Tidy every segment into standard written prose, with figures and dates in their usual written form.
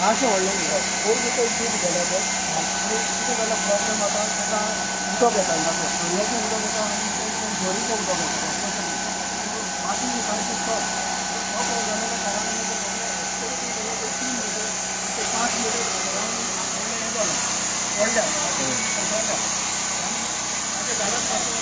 अशें व्हडलें four metre deep गेले ते आनी कितें जाल्यार प्रॉब्लेम आतां ताका उदक येता हांगासर दर्याचें उदक येता आनी झरीचें उदक येता माती सारकी टॉप जालेल्या कारणान ते सगळे गेले ते 3 मिटर ते 5 मिटर व्हडलें हें जालें व्हडलें माझ्या घरात पासून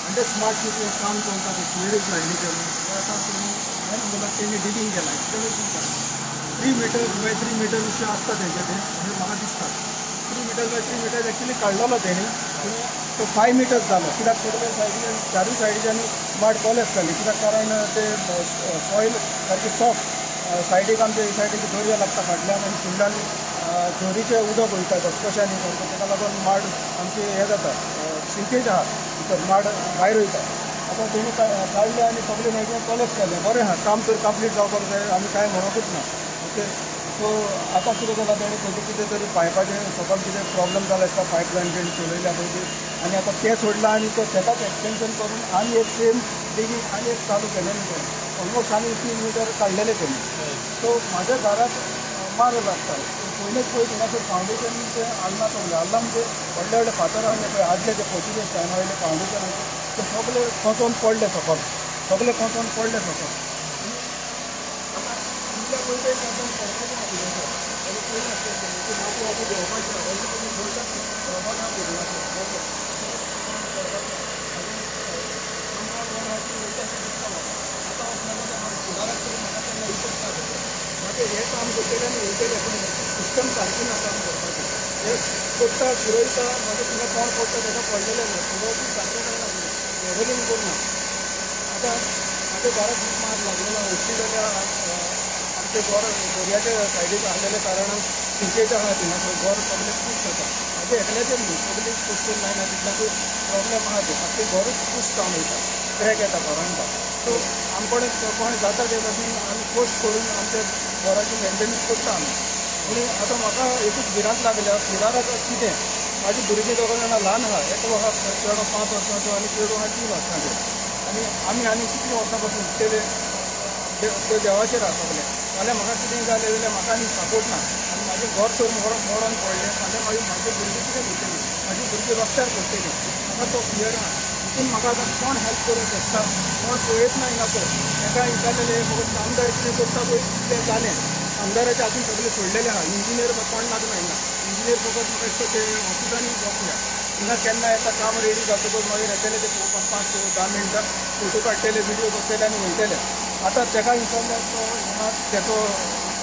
म्हणजे स्मार्ट सिटी काम चलता ते लेडीज लायनी केलं आता तुम्ही त्यांनी डिलिंग केला 3 मीटर्स बाय 3 मीटर अशें आसता तेंचे ते म्हणजे म्हाका दिसता 3 मीटर बाय 3 मीटर एक्चुअली काडलेलो तेणी तो 5 मीटर्स जालो कित्याक थोड्या सायडीन चारूय सायडीच्यानी माड कॉलेज जाली कित्याक कारण ते सॉयल सारकी सॉफ्ट सायडीक आमच्या ही सायडीक दर्या लागता फाटल्यान आनी फुडल्यान झरीचें उदक वयता कशांनी करता ताका लागून माड आमचे हे जाता सिंकेज आहा भितर माड भायर वयता आतां तेणी काडले आनी सगळे मागीर कॉलेज केले बरें आहा काम तर कंप्लीट जावपाक जाय आमी कांय म्हणकूच ना ओके सो आतां कितें जालां तेणी खंयचे कितें तरी पायपाचें सकयल कितें प्रॉब्लम जाला आसता पायपलायन तेणी चलयल्या पयलीं आनी आतां तें सोडलां आनी तो शेताक एक्सटेंशन करून आनी एक सेम डिगी आनी एक चालू केलेलें तेणी ऑलमोस्ट आनी 3 मीटर काडलेलें तेणी सो म्हाज्या घराक मार लागता पयलेच पळय थंयसर फावंडेशन तें हाडला म्हणजे व्हडले व्हडले फातर आसले पळय आदले ते पोर्चुगीज टायमा वयले फावंडेशन ते सगळे खोचून पडले सकल, सगळे खोचून पडले सकल. हे काम केल्याने उलटेले पण सिस्टम सारखी ना काम करपाचें. हे पडटा फिरयता मागीर तुका कोण पडटा ताका पडलेले ना सुरवातीक सारकें जायना लेवलिंग करना. आतां आमच्या घरात खूब मार लागलेलो हरशीं जाल्यार आमचे घर दर्याच्या सायडीक आसलेल्या कारणान सिंचेच्या आहा थिंगा घर सगळें खूब जाता. म्हाजे एकल्याचें न्ही सगळीं कोस्टल लायन आहा तितल्याकूय प्रॉब्लेम आहा ते आख्खें घरूच खूब काम वयता, क्रॅक येता घरांक. सो आमकडे कोण जाता ते भाशेन आमी पोस्ट करून आमच्या घराची मेंटेनन्स करता आमी. आनी आतां म्हाका एकूच भिरांत लागल्या भिरांत कितें म्हाजी भुरगीं दोगां जाणां ल्हान आहा. एकलो आहा चेडो 5 वर्सांचो आनी चेडूं आहा 3 वर्सांचो. आनी आमी कितले वर्सां पासून उरलेले ते देवाचेर आहा सगलें. फाल्यां म्हाका कितें जालें जाल्यार म्हाका आनी सपोर्ट ना आनी म्हाजें घर तर मोडोन पडलें. फाल्यां मागीर म्हाजे भुरगीं कितें करतलीं, म्हाजी भुरगीं रस्त्यार पडटलीं. म्हाका तो फियर आहा. पूण म्हाका आतां कोण हेल्प करूंक शकता, कोण पळयत ना हिंगा पळय. एका विचारलेले म्हाका आमदार कितें करता पळय तें जालें. आमदाराचे हातून सगळे सोडलेले आहा. इंजिनियर कोण लागना हिंगा. इंजिनियर फकत म्हाका दिसता ते ऑफिसांनी जॉब मेळ्ळा. हिंगा केन्ना येता काम रेडी जातकच मागीर येतले ते पळोवपाक 5-10 मिनटां फोटो काडटले, व्हिडिओ करतले आनी वयतले. आतां ताका विचारल्यार तो हिंगा तेचो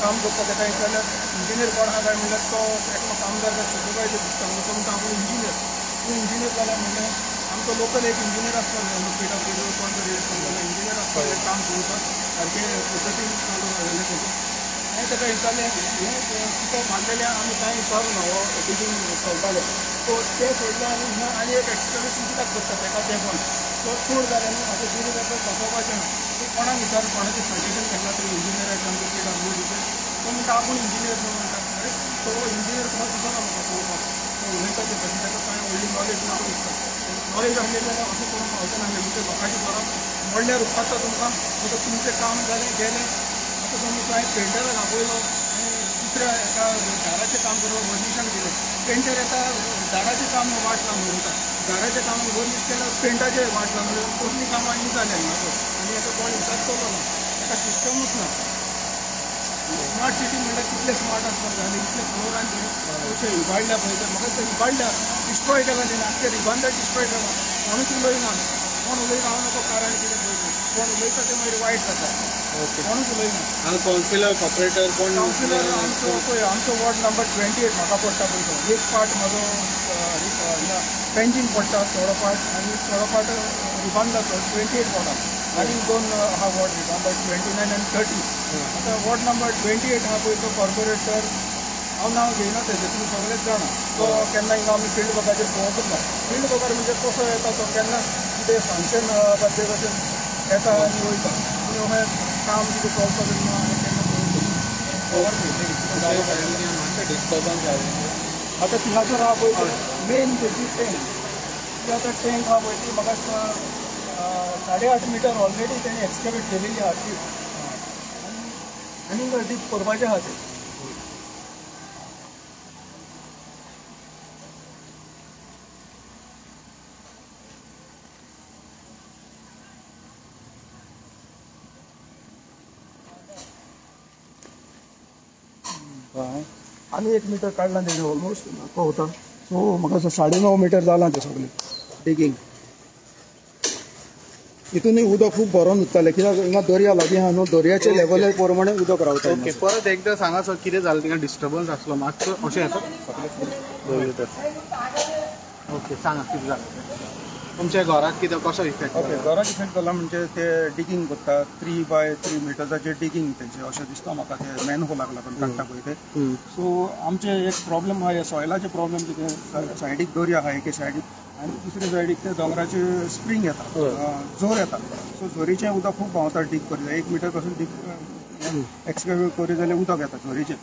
काम करता ताका विचारल्यार इंजिनियर कोण आहा काय म्हणल्यार तो एकलो आमदार सुपरवायजर दिसता. तो म्हणटा हांव इंजिनियर. तूं इंजिनियर जाल्यार म्हणलें आमचो लोकल एक इंजिनियर आसता PWD कोण तरी इंजिनियर आसता काम करता सारकें पद्दतीन चालू जालेलें तेजें. हांवें ताका विचारलें हें तुका मारलेलें आमी कांय विचारूं ना हो डिगींग चलताले. सो तें सोडलें आनी हिंगा आनी एक एक्सकवेशन कित्याक करता ताका तें पण तो चड जालें न्हू. म्हाजें कितें जाता बसोवपाचें ना. तूं कोणाक विचार कोणाचें सजेशन घेतला तरी इंजिनियराचें आमचें PWDचें तो म्हणटा आपूण इंजिनियर न्हू म्हणटा. अरे तो इंजिनियर कोणाक दिसना म्हाका पळोवपाक. तो उलयता तें तशें ताका कांय व्हडली नॉलेज ना दिसता. नॉलेज आसलें जाल्यार अशें करूंक फावचें ना. म्हणजे लोकांच्या घरांत मोडल्यार उपकारता तुमकां. आतां तुमचें काम जालें गेलें. आतां समज हांवें पेंटराक आपयलो आनी दुसऱ्या एका झाडाचें काम करपाक परमिशन दिलें. पेंटर येता झाडाचें काम वाट लावन उरता. झाडाचें काम वर केल्यार पेंटाचें वाट लावन कसलीं कामां आनी जालें म्हाका. आनी हाका कोण विचारतलो ना. ताका सिस्टमूच ना. स्मार्ट सिटी म्हणल्यार कितले स्मार्ट आसपाक जाय आनी इतले फ्लोरांचे पयशे इबाडल्या पळय ते म्हाका ते इबाडल्या डिस्ट्रॉय केला तेणी. आख्खे रिबांदर डिस्ट्रॉय केला. कोणूच उलयना. कोण उलयना हांव नको कारण कितें पळय कोण उलयता तें मागीर वायट जाता. कोणूच उलयना. हांव कावन्सिलर कॉर्पोरेटर कोण कावन्सिलर आमचो पळय आमचो वॉर्ड नंबर 28 म्हाका पडटा पळय तो. एक पार्ट म्हाजो पेंजीन पडटा थोडो पार्ट आनी थोडो पार्ट रिबांदाचो 28 वॉर्डाक. आनी 2 आहा वॉर्ड नंबर 29 आनी 30. आतां वॉर्ड नंबर 28 आहा पळय तो कॉर्पोरेटर हांव नांव घेयना तेजें तुमी सगळेच जाणा. तो केन्ना हिंगा आमी फिल्ड वर्काचेर पळोवंकूच ना. फिल्ड वर्कार म्हणजे कसो येता तो केन्ना कितें फंक्शन बर्थडे भशेन येता आनी वयता. पूण अशें काम कितें चलता तेन्ना हांवें केन्ना पळोवंक डिस्टर्बन्स जालें. आतां थिंगासर आहा पळय मेन तेजी टँक ती आतां टँक आहा पळय ती म्हाका दिसता 8.5 मिटर ऑलरेडी तेणी एक्सकॅवेट केलेली आहा ती. आनी डीप करपाचें आहा तें. आनी 1 मिटर काडला तेणें ऑलमोस्ट म्हाका होता. सो म्हाका 9.5 मिटर जालां तें सगळें डिगींग. हितूनय उदक खूब भरोन उरतालें कित्याक हिंगा दर्या लागीं आहा न्हू. दर्याच्या लेवला प्रमाणे उदक रावता. ओके परत एकदां सांगा सर कितें जालें थिंगा डिस्टर्बन्स आसलो मातसो अशें येता ओके सांगा कितें जालें तुमच्या घरात कितें कसो इफेक्ट. ओके घराक इफेक्ट जाला म्हणजे ते डिगींग करता 3 बाय 3 मिटर्साचें डिगींग तेंचें अशें दिसता म्हाका. ते मॅनहोलाक लागून काडटा पळय ते. सो आमचे एक प्रॉब्लेम आहा सॉयलाचे प्रॉब्लेम कितें सायडीक दर्या आहा एके सायडीक आनी दुसरे सायडीक ते दोंगराचे स्प्रिंग येता जोर येता. सो झरीचें उदक खूब व्हांवता डीप करीत 1 मिटर पासून डीप एक्सकॅवेट करीत जाल्यार उदक येता झरीचें.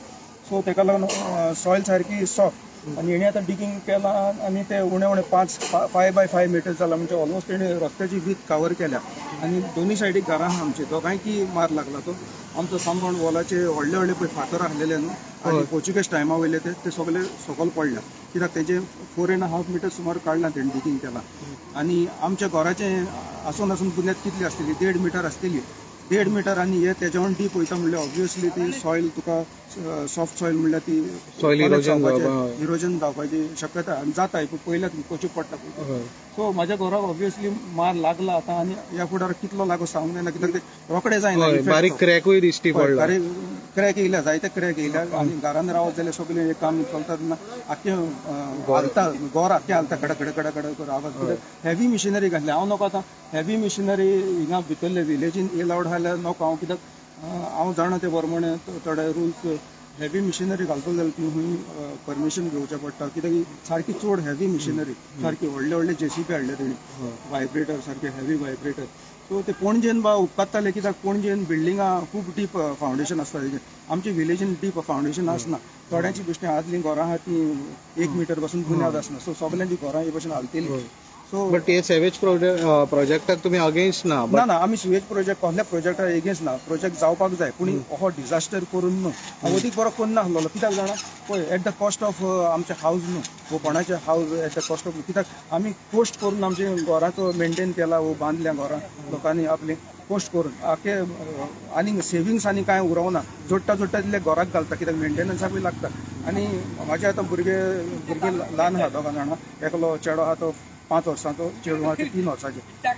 सो ताका लागून सॉयल सारकी सॉफ्ट आणि हेणे आता डिगींग केला आणि ते उणे 5 बाय 5 मीटर जाला म्हणजे ऑलमोस्ट तेणे रस्त्याची वीथ कवर केल्या आणि दोन्ही सायडीक घरां आहा आमची दोगांय की मार लागला तो आमचो कंपाऊंड वॉलाचे व्हडले व्हडले पळय फातर आहलेले न्हू आनी पोर्चुगेज टायमा वयले ते सगळे सकयल पडल्या कित्याक तेजे 4.5 मीटर सुमार काडला तेणे डिगींग केला आणि आमच्या घराचे आसून बुन्याद कितली आसतली 1.5 मीटर आसतली 1.5 मीटर आणि हे त्याच्यावर डीप वयता म्हणल्यार ऑब्वियसली ती सॉयल तुका सॉफ्ट सॉयल म्हणल्यार ती सॉयल इरोजन जावपाची शक्यता जाता पयल्याच कोचूक पडटा सो म्हाज्या घराक ऑब्वियसली मार लागला आता आणि ह्या फुडार कितलो लागो सांगूंक जायना कित्याक ते रोखडे जायना बारीक क्रॅकूय दिश्टी पडला क्रॅक येयल्या जायते क्रॅक येयल्या आनी घरान रावत जाल्यार सगळें काम चलता तेन्ना आख्खें हालता घर आख्खें हालता कडकड आवाज कित्याक हेवी मिशिनरी घातली हांव नको आतां हेवी मिशिनरी हिंगा भितरले विलेजीन एलावड जाल्यार नको हांव कित्याक हांव जाणा ते बरोवणे थोडे रुल्स हेवी मिशिनरी घालतलो जाल्यार ती खंय परमिशन घेवचें पडटा कित्याक सारकी चड हेवी मिशिनरी सारकी व्हडले JCB हाडले तेणी वायब्रेटर सारके हेवी वायब्रेटर सो ते पणजेन उपकारताले कित्याक पणजेन बिल्डिंगां खूब डीप फावंडेशन आसता तेजें आमच्या विलेजीन डीप फावंडेशन आसना थोड्यांची बेश्टी आदलीं घरां आहा ती 1 मीटर पासून बुन्याद आसना सो सगल्यांची घरां हे भशेन हालतली सो बट हे सेवेज प्रोजेक्टाक तुमी अगेन्स्ट ना ना आमी सुवेज प्रोजेक्ट कसल्या प्रोजेक्टाक एगेन्स्ट ना प्रोजेक्ट जावपाक जाय पूण हो डिजास्टर करून न्हू हांव अदीक बरो करून नासलो कित्याक जाणा पळय एट द कॉस्ट ऑफ आमचे हावज न्हू वो कोणाचे house eight the cost of कित्याक आमी पोस्ट करून आमचे घराचो मेंटेन केला वो बांदल्या घरां लोकांनी आपली पोस्ट करून आख्खे आनी सेविंग्स आनी कांय उरवना जोडटा तितले घराक घालता कित्याक मेंटेनन्साकूय लागता आनी म्हाजे आतां भुरगे ल्हान आहा दोगां जाणां एकलो चेडो आहा तो 5 वर्सांचो चेडूं आहा 3 वर्सांचे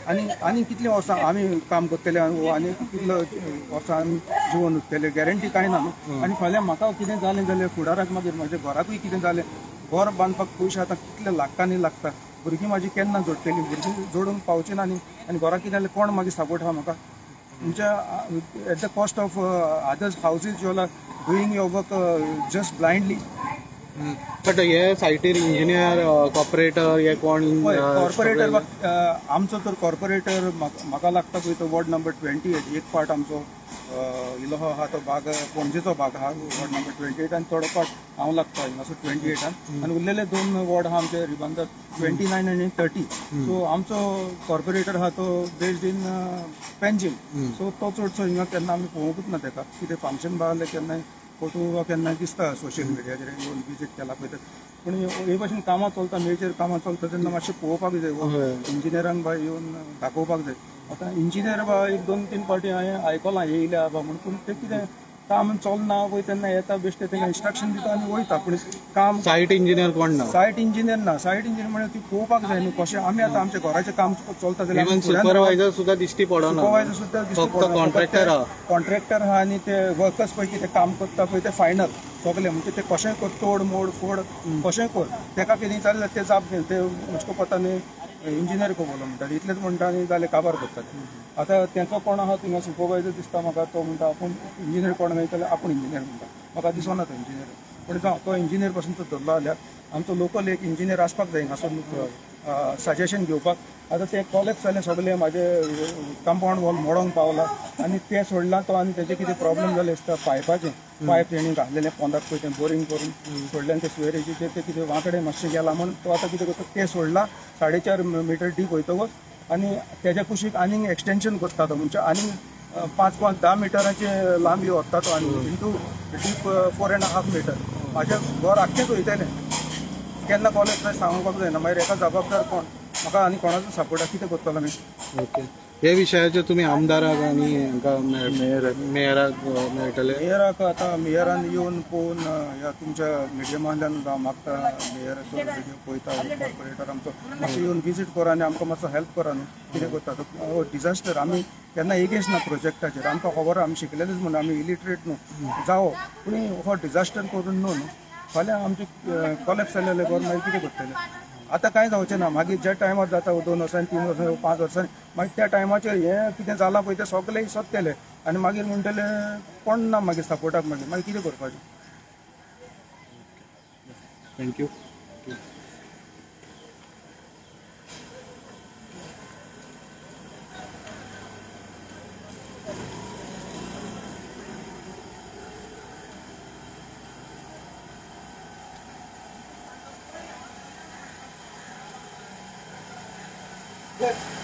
आनी कितलीं वर्सां आमी काम करतले आनी कितलो वर्सां आमी जिवन उरतले गॅरंटी कांय ना न्हू आनी फाल्यां म्हाका कितें जालें जाल्यार फुडाराक मागीर म्हाज्या घराकूय कितें जालें घर बांदपाक पयशे आतां कितले लाखांनी लागता भुरगीं म्हाजी केन्ना जोडटलीं भुरगीं जोडूंक पावचीं ना आनी घराक कितें जाल्यार कोण मागीर सपोर्ट आहा म्हाका म्हणजे at the cost of others हावजीस you are doing your work just blindly but हे सायटीर इंजिनियर कॉर्पोरेटर हे कोण कॉर्पोरेटर आमचो तर कॉर्पोरेटर म्हाका लागता पळय तो वॉर्ड नंबर 28 एक पार्ट आमचो इलो आहा तो भाग पणजेचो भाग आहा वॉर्ड नंबर 28 आनी थोडो पार्ट हांव लागता हिंगासो 28 आनी उरलेले 2 वॉर्ड आहा आमचे रिबांदर 29 आनी 30 सो आमचो कॉर्पोरेटर आहा तो बेस्ड इन पेंजीम सो तो चडसो हिंगा केन्ना आमी पळोवंकूच ना ताका कितें फंक्शन बा जाल्यार केन्नाय फोटो केन्ना दिसता सोशल मिडियाचेर येवन विजीट केला पळय पूण हे भशेन कामां चलता मेजर कामां चलता तेन्ना मातशें पळोवपाक जाय इंजिनियरांक बाय येवन दाखोवपाक जाय आतां इंजिनियर बा 1-2-3 फावटी हांवें आयकलां येयल्या बा म्हण पूण तें कितें काम चलना पळय तेन्ना येता बेश्टे तेंका इंस्ट्रक्शन दिता आनी वयता पूण काम सायट इंजिनियर कोण ना सायट इंजिनियर म्हळ्यार ती पळोवपाक जाय न्हू कशें आमी आतां आमच्या घराचें काम चलता जाल्यार सुपरवायझर सुद्दां दिश्टी पडना सुपरवायझर सुद्दां दिश्टी पडना कॉन्ट्रॅक्टर आहा आनी ते वर्कर्स पळय कितें काम करता पळय ते फायनल सगळे म्हणजे ते कशें कर तोड मोड फोड कशें कर तेका कितें जाल्यार ते जाप घेवन ते म्हज्या कोता न्ही इंजिनियर खबर म्हणटा इतलेंच म्हणटा आनी जाल्यार काबार करतात आतां तेंचो कोण आहा थिंगा सुपरवायझर दिसता म्हाका तो म्हणटा आपूण इंजिनियर कोण मेळटा जाल्यार आपूण इंजिनियर म्हणटा म्हाका दिसना तो इंजिनियर पूण जावं तो इंजिनियर पासून तो धरलो जाल्यार आमचो लोकल एक इंजिनियर आसपाक जाय हांगासर सजेशन घेवपाक आतां ते कॉलेज जालें सगळें म्हाजें कंपाऊंड वॉल मोडोंक पावला आनी ते सोडला तो आनी तेजें कितें प्रॉब्लेम जालें आसता पायपाचें पायप तेणी घातलेलें पोंदाक पळय तें बोरींग करून सोडल्यान ते सुवेरेजीचेर ते कितें वांकडे मातशें गेला म्हण तो आतां कितें करता तें सोडला 4.5 मीटर डीप वयतकच आनी तेज्या कुशीक आनीक एक्सटेंशन करता तो म्हणजे आनीक 5-10 मिटराचे लांबी व्हरता तो आनी इंटू डीप 4.5 मीटर म्हाजें घर आख्खेंच वयतलें केन्ना कॉलेज जाय सांगपाक जायना मागीर एका जबाबदार कोण म्हाका आनी कोणाचो सपोर्टाक कितें करतलो आमी ओके हे विशयाचेर तुमी आमदाराक आनी मेयराक मेळटले मेयराक आतां मेयरान येवन पळोवन ह्या तुमच्या मिडियमांतल्यान मागता मेयराचो व्हिडियो पळयता कॉर्पोरेटर आमचो मातसो येवन विजीट करा आनी आमकां मातसो हेल्प करा न्हू कितें करता हो डिजास्टर आमी केन्ना एगेन्स्ट ना प्रोजेक्टाचेर आमकां खबर आमी शिकलेलेच म्हणून आमी इलिटरेट न्हू जावो पूण हो डिजास्टर करून न्हू फाल्यां आमचे कॉलेप्स जालेले गोवोरमेंट कितें करतले आतां कांय जावचें ना मागीर ज्या टायमार जाता 2 वर्सांनी 3 वर्सांनी 5 वर्सांनी मागीर त्या टायमाचेर हें कितें जालां पळय तें सगळें सोंपतलें आनी मागीर म्हणटले कोण ना मागीर सपोर्टाक मागीर कितें करपाचें थँक्यू Hey!